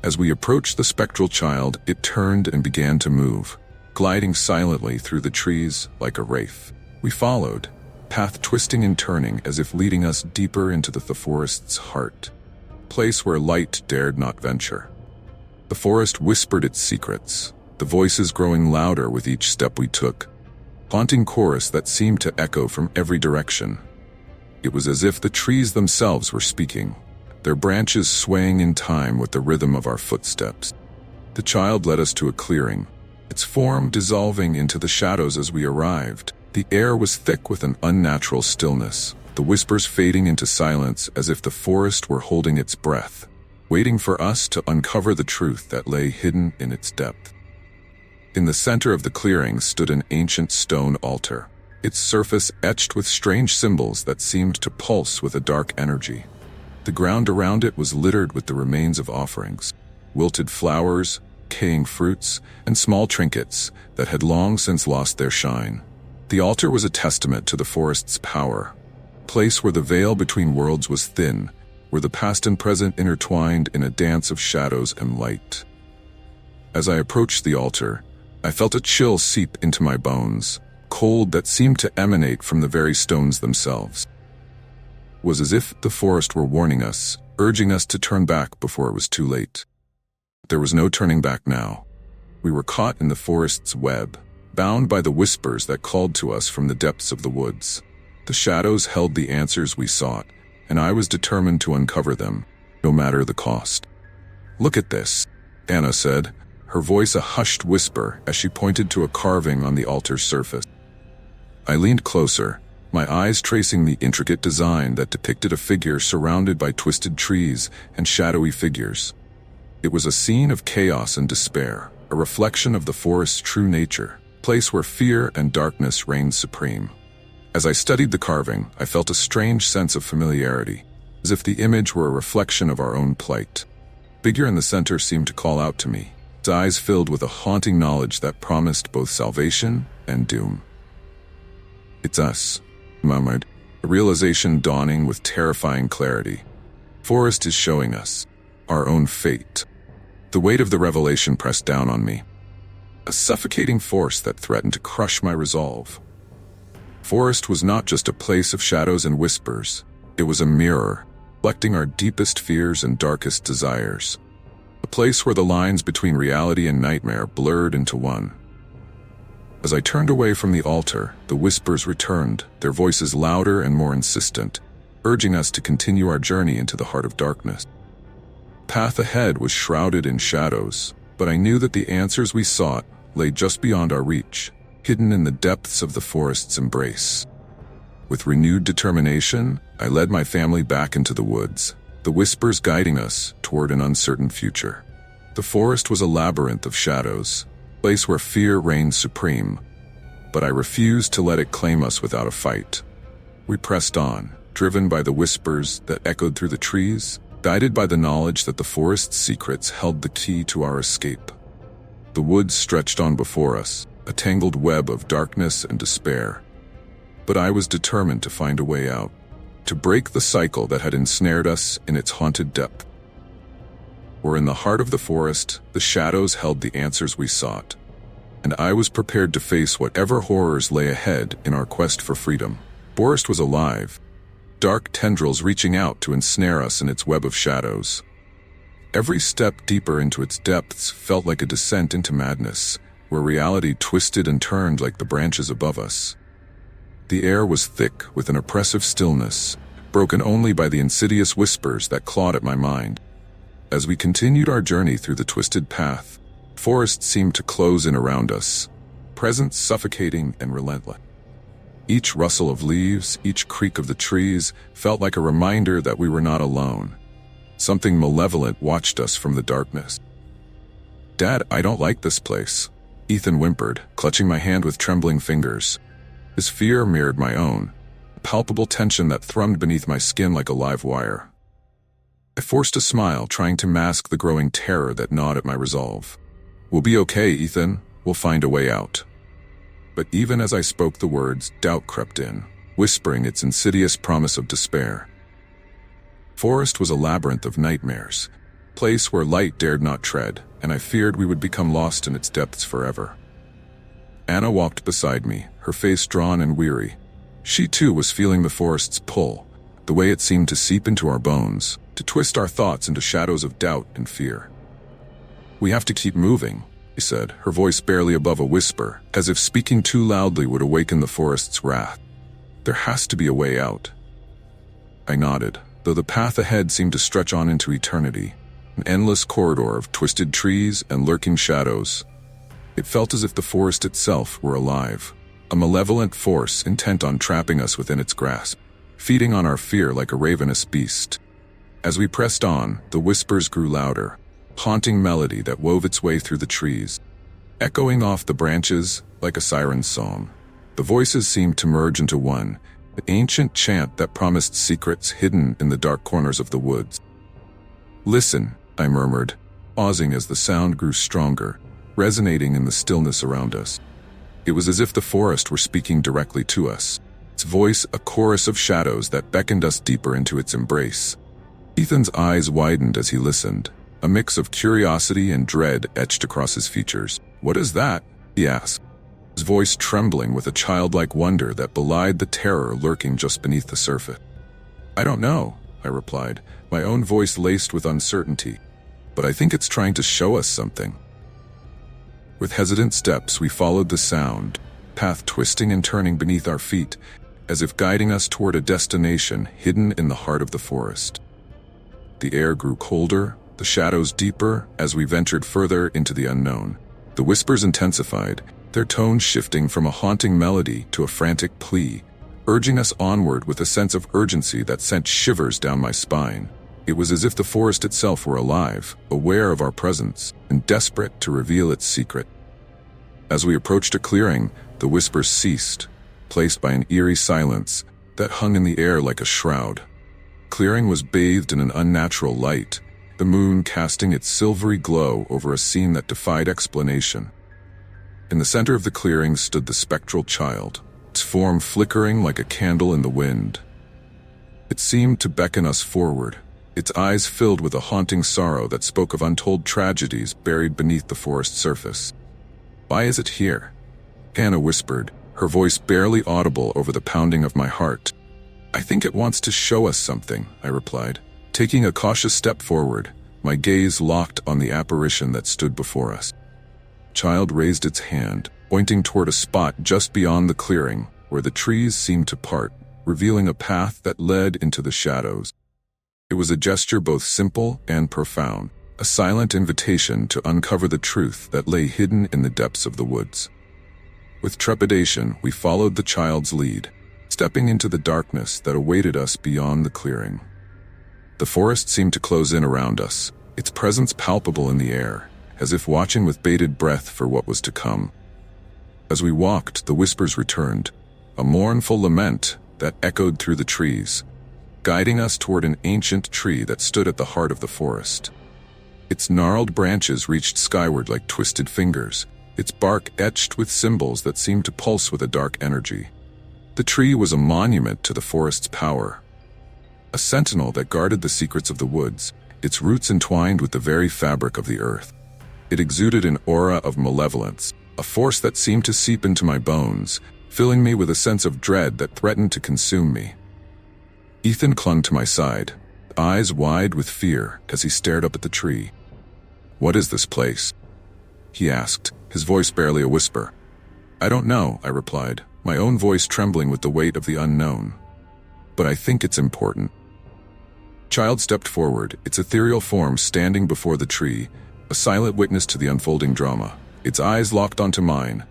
As we approached the spectral child, it turned and began to move, gliding silently through the trees like a wraith. We followed, path twisting and turning as if leading us deeper into the forest's heart, a place where light dared not venture. The forest whispered its secrets, the voices growing louder with each step we took, haunting chorus that seemed to echo from every direction. It was as if the trees themselves were speaking, their branches swaying in time with the rhythm of our footsteps. The child led us to a clearing, its form dissolving into the shadows as we arrived. The air was thick with an unnatural stillness, the whispers fading into silence as if the forest were holding its breath, waiting for us to uncover the truth that lay hidden in its depth. In the center of the clearing stood an ancient stone altar, its surface etched with strange symbols that seemed to pulse with a dark energy. The ground around it was littered with the remains of offerings, wilted flowers, decaying fruits, and small trinkets that had long since lost their shine. The altar was a testament to the forest's power, a place where the veil between worlds was thin, where the past and present intertwined in a dance of shadows and light. As I approached the altar, I felt a chill seep into my bones, cold that seemed to emanate from the very stones themselves. It was as if the forest were warning us, urging us to turn back before it was too late. There was no turning back now. We were caught in the forest's web, bound by the whispers that called to us from the depths of the woods. The shadows held the answers we sought, and I was determined to uncover them, no matter the cost. "Look at this," Anna said, her voice a hushed whisper as she pointed to a carving on the altar's surface. I leaned closer, my eyes tracing the intricate design that depicted a figure surrounded by twisted trees and shadowy figures. It was a scene of chaos and despair, a reflection of the forest's true nature, a place where fear and darkness reigned supreme. As I studied the carving, I felt a strange sense of familiarity, as if the image were a reflection of our own plight. The figure in the center seemed to call out to me, its eyes filled with a haunting knowledge that promised both salvation and doom. "It's us," I murmured, a realization dawning with terrifying clarity. Forest is showing us our own fate. The weight of the revelation pressed down on me, a suffocating force that threatened to crush my resolve. Forest was not just a place of shadows and whispers, it was a mirror, reflecting our deepest fears and darkest desires. A place where the lines between reality and nightmare blurred into one. As I turned away from the altar, the whispers returned, their voices louder and more insistent, urging us to continue our journey into the heart of darkness. The path ahead was shrouded in shadows, but I knew that the answers we sought lay just beyond our reach, hidden in the depths of the forest's embrace. With renewed determination, I led my family back into the woods, the whispers guiding us toward an uncertain future. The forest was a labyrinth of shadows, a place where fear reigned supreme, but I refused to let it claim us without a fight. We pressed on, driven by the whispers that echoed through the trees, guided by the knowledge that the forest's secrets held the key to our escape. The woods stretched on before us, a tangled web of darkness and despair. But I was determined to find a way out, to break the cycle that had ensnared us in its haunted depth. For in the heart of the forest, the shadows held the answers we sought, and I was prepared to face whatever horrors lay ahead in our quest for freedom. The forest was alive, dark tendrils reaching out to ensnare us in its web of shadows. Every step deeper into its depths felt like a descent into madness, where reality twisted and turned like the branches above us. The air was thick with an oppressive stillness, broken only by the insidious whispers that clawed at my mind. As we continued our journey through the twisted path, the forest seemed to close in around us, presence suffocating and relentless. Each rustle of leaves, each creak of the trees, felt like a reminder that we were not alone, Something malevolent watched us from the darkness. "Dad, I don't like this place," Ethan whimpered, clutching my hand with trembling fingers. His fear mirrored my own, a palpable tension that thrummed beneath my skin like a live wire. I forced a smile, trying to mask the growing terror that gnawed at my resolve. "We'll be okay, Ethan. We'll find a way out." But even as I spoke the words, doubt crept in, whispering its insidious promise of despair. Forest was a labyrinth of nightmares, a place where light dared not tread, and I feared we would become lost in its depths forever. Anna walked beside me, her face drawn and weary. She too was feeling the forest's pull, the way it seemed to seep into our bones, to twist our thoughts into shadows of doubt and fear. "We have to keep moving," she said, her voice barely above a whisper, as if speaking too loudly would awaken the forest's wrath. "There has to be a way out." I nodded, though the path ahead seemed to stretch on into eternity, an endless corridor of twisted trees and lurking shadows. It felt as if the forest itself were alive, a malevolent force intent on trapping us within its grasp, feeding on our fear like a ravenous beast. As we pressed on, the whispers grew louder, haunting melody that wove its way through the trees, echoing off the branches like a siren's song. The voices seemed to merge into one, an ancient chant that promised secrets hidden in the dark corners of the woods. "Listen," I murmured, pausing as the sound grew stronger, resonating in the stillness around us. It was as if the forest were speaking directly to us, its voice a chorus of shadows that beckoned us deeper into its embrace. Ethan's eyes widened as he listened, a mix of curiosity and dread etched across his features. "What is that?" he asked, his voice trembling with a childlike wonder that belied the terror lurking just beneath the surface. "I don't know," I replied, my own voice laced with uncertainty, "but I think it's trying to show us something." With hesitant steps, we followed the sound, path twisting and turning beneath our feet, as if guiding us toward a destination hidden in the heart of the forest. The air grew colder, the shadows deeper as we ventured further into the unknown. The whispers intensified, their tones shifting from a haunting melody to a frantic plea, urging us onward with a sense of urgency that sent shivers down my spine. It was as if the forest itself were alive, aware of our presence, and desperate to reveal its secret. As we approached a clearing, the whispers ceased, placed by an eerie silence that hung in the air like a shroud. Clearing was bathed in an unnatural light, the moon casting its silvery glow over a scene that defied explanation. In the center of the clearing stood the spectral child, its form flickering like a candle in the wind. It seemed to beckon us forward, its eyes filled with a haunting sorrow that spoke of untold tragedies buried beneath the forest surface. "Why is it here?" Anna whispered, her voice barely audible over the pounding of my heart. "I think it wants to show us something," I replied, taking a cautious step forward, my gaze locked on the apparition that stood before us. The child raised its hand, pointing toward a spot just beyond the clearing, where the trees seemed to part, revealing a path that led into the shadows. It was a gesture both simple and profound, a silent invitation to uncover the truth that lay hidden in the depths of the woods. With trepidation, we followed the child's lead, stepping into the darkness that awaited us beyond the clearing. The forest seemed to close in around us, its presence palpable in the air, as if watching with bated breath for what was to come. As we walked, the whispers returned, a mournful lament that echoed through the trees, guiding us toward an ancient tree that stood at the heart of the forest. Its gnarled branches reached skyward like twisted fingers, its bark etched with symbols that seemed to pulse with a dark energy. The tree was a monument to the forest's power, a sentinel that guarded the secrets of the woods, its roots entwined with the very fabric of the earth. It exuded an aura of malevolence, a force that seemed to seep into my bones, filling me with a sense of dread that threatened to consume me. Ethan clung to my side, eyes wide with fear as he stared up at the tree. "What is this place?" he asked, his voice barely a whisper. "I don't know," I replied, my own voice trembling with the weight of the unknown. "But I think it's important." Child stepped forward, its ethereal form standing before the tree, a silent witness to the unfolding drama, its eyes locked onto mine,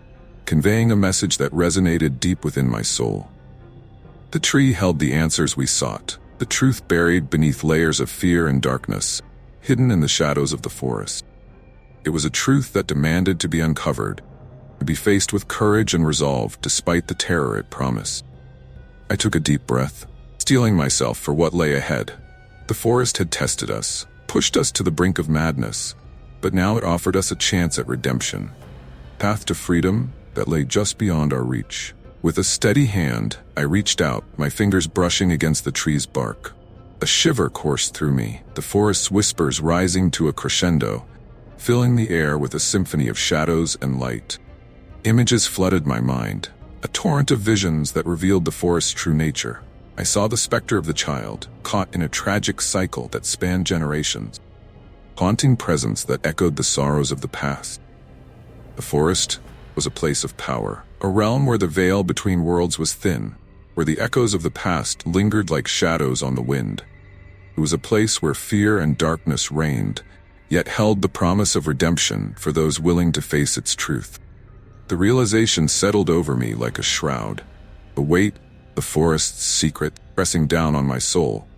conveying a message that resonated deep within my soul. The tree held the answers we sought, the truth buried beneath layers of fear and darkness, hidden in the shadows of the forest. It was a truth that demanded to be uncovered, to be faced with courage and resolve despite the terror it promised. I took a deep breath, steeling myself for what lay ahead. The forest had tested us, pushed us to the brink of madness, but now it offered us a chance at redemption. Path to freedom that lay just beyond our reach. With a steady hand, I reached out, my fingers brushing against the tree's bark. A shiver coursed through me, the forest's whispers rising to a crescendo, filling the air with a symphony of shadows and light. Images flooded my mind, a torrent of visions that revealed the forest's true nature. I saw the spectre of the child, caught in a tragic cycle that spanned generations. Haunting presence that echoed the sorrows of the past. The forest was a place of power, a realm where the veil between worlds was thin, where the echoes of the past lingered like shadows on the wind. It was a place where fear and darkness reigned, yet held the promise of redemption for those willing to face its truth. The realization settled over me like a shroud, the weight, the forest's secret, pressing down on my soul.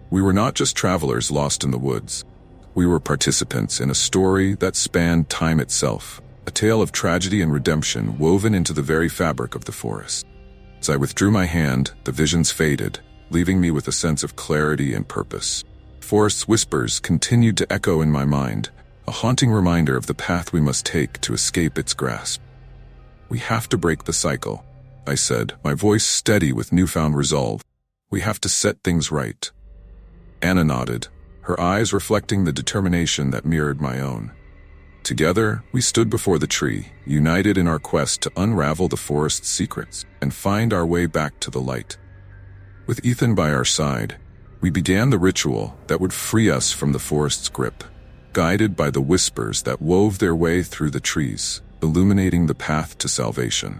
We were not just travelers lost in the woods. We were participants in a story that spanned time itself, a tale of tragedy and redemption woven into the very fabric of the forest. As I withdrew my hand, the visions faded, leaving me with a sense of clarity and purpose. Forest's whispers continued to echo in my mind, a haunting reminder of the path we must take to escape its grasp. "We have to break the cycle," I said, my voice steady with newfound resolve. "We have to set things right." Anna nodded, her eyes reflecting the determination that mirrored my own. Together, we stood before the tree, united in our quest to unravel the forest's secrets and find our way back to the light. With Ethan by our side, we began the ritual that would free us from the forest's grip, guided by the whispers that wove their way through the trees, illuminating the path to salvation.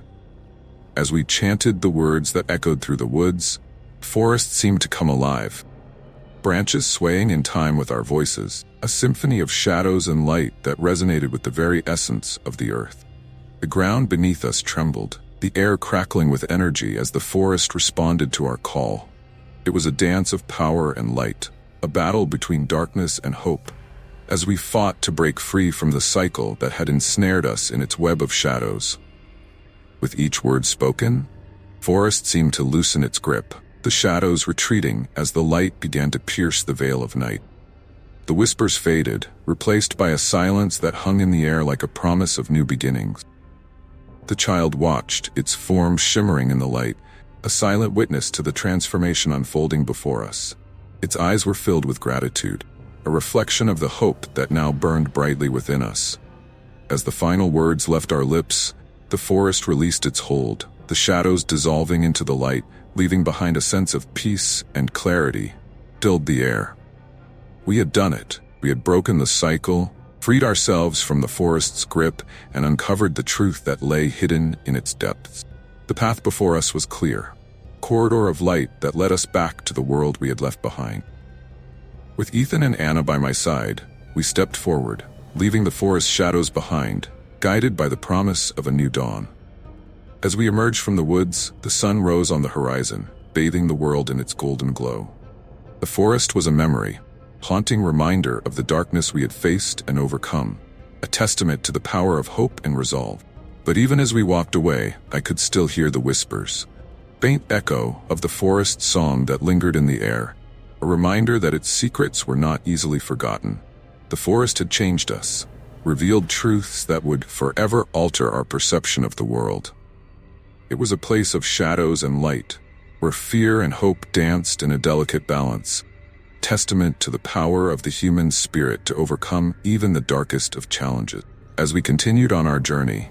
As we chanted the words that echoed through the woods, the forest seemed to come alive, branches swaying in time with our voices, a symphony of shadows and light that resonated with the very essence of the earth. The ground beneath us trembled, the air crackling with energy as the forest responded to our call. It was a dance of power and light, a battle between darkness and hope, as we fought to break free from the cycle that had ensnared us in its web of shadows. With each word spoken, forest seemed to loosen its grip, the shadows retreating as the light began to pierce the veil of night. The whispers faded, replaced by a silence that hung in the air like a promise of new beginnings. The child watched, its form shimmering in the light, a silent witness to the transformation unfolding before us. Its eyes were filled with gratitude, a reflection of the hope that now burned brightly within us. As the final words left our lips, the forest released its hold, the shadows dissolving into the light, leaving behind a sense of peace and clarity, filled the air. We had done it. We had broken the cycle, freed ourselves from the forest's grip, and uncovered the truth that lay hidden in its depths. The path before us was clear, a corridor of light that led us back to the world we had left behind. With Ethan and Anna by my side, we stepped forward, leaving the forest shadows behind, guided by the promise of a new dawn. As we emerged from the woods, the sun rose on the horizon, bathing the world in its golden glow. The forest was a memory, haunting reminder of the darkness we had faced and overcome, a testament to the power of hope and resolve. But even as we walked away, I could still hear the whispers, faint echo of the forest song that lingered in the air, a reminder that its secrets were not easily forgotten. The forest had changed us, revealed truths that would forever alter our perception of the world. It was a place of shadows and light, where fear and hope danced in a delicate balance, testament to the power of the human spirit to overcome even the darkest of challenges. As we continued on our journey,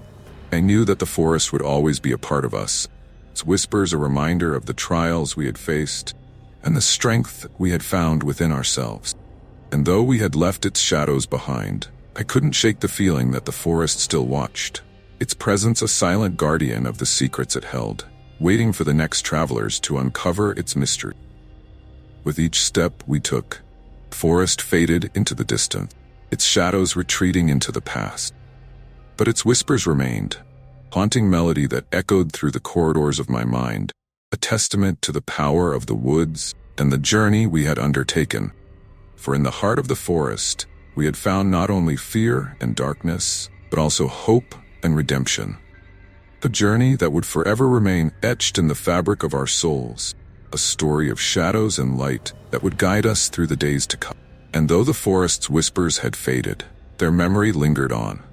I knew that the forest would always be a part of us, its whispers a reminder of the trials we had faced and the strength we had found within ourselves. And though we had left its shadows behind, I couldn't shake the feeling that the forest still watched, its presence a silent guardian of the secrets it held, waiting for the next travelers to uncover its mystery. With each step we took, the forest faded into the distance, its shadows retreating into the past. But its whispers remained, haunting melody that echoed through the corridors of my mind, a testament to the power of the woods and the journey we had undertaken. For in the heart of the forest, we had found not only fear and darkness, but also hope and redemption. A journey that would forever remain etched in the fabric of our souls, a story of shadows and light that would guide us through the days to come. And though the forest's whispers had faded, their memory lingered on.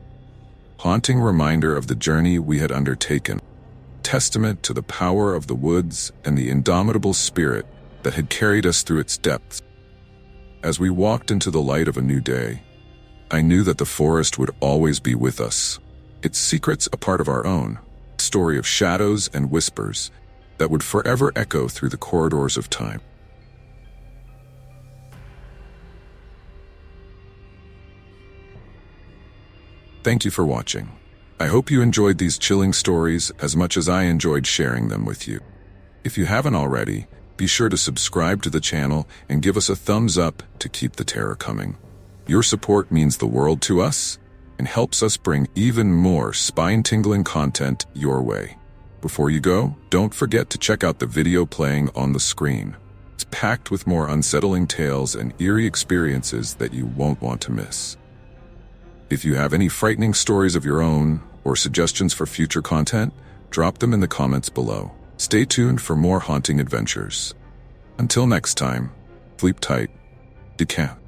Haunting reminder of the journey we had undertaken, testament to the power of the woods and the indomitable spirit that had carried us through its depths. As we walked into the light of a new day, I knew that the forest would always be with us, its secrets a part of our own, story of shadows and whispers that would forever echo through the corridors of time. Thank you for watching. I hope you enjoyed these chilling stories as much as I enjoyed sharing them with you. If you haven't already, be sure to subscribe to the channel and give us a thumbs up to keep the terror coming. Your support means the world to us and helps us bring even more spine-tingling content your way. Before you go, don't forget to check out the video playing on the screen. It's packed with more unsettling tales and eerie experiences that you won't want to miss. If you have any frightening stories of your own or suggestions for future content, drop them in the comments below. Stay tuned for more haunting adventures. Until next time, sleep tight. Decant.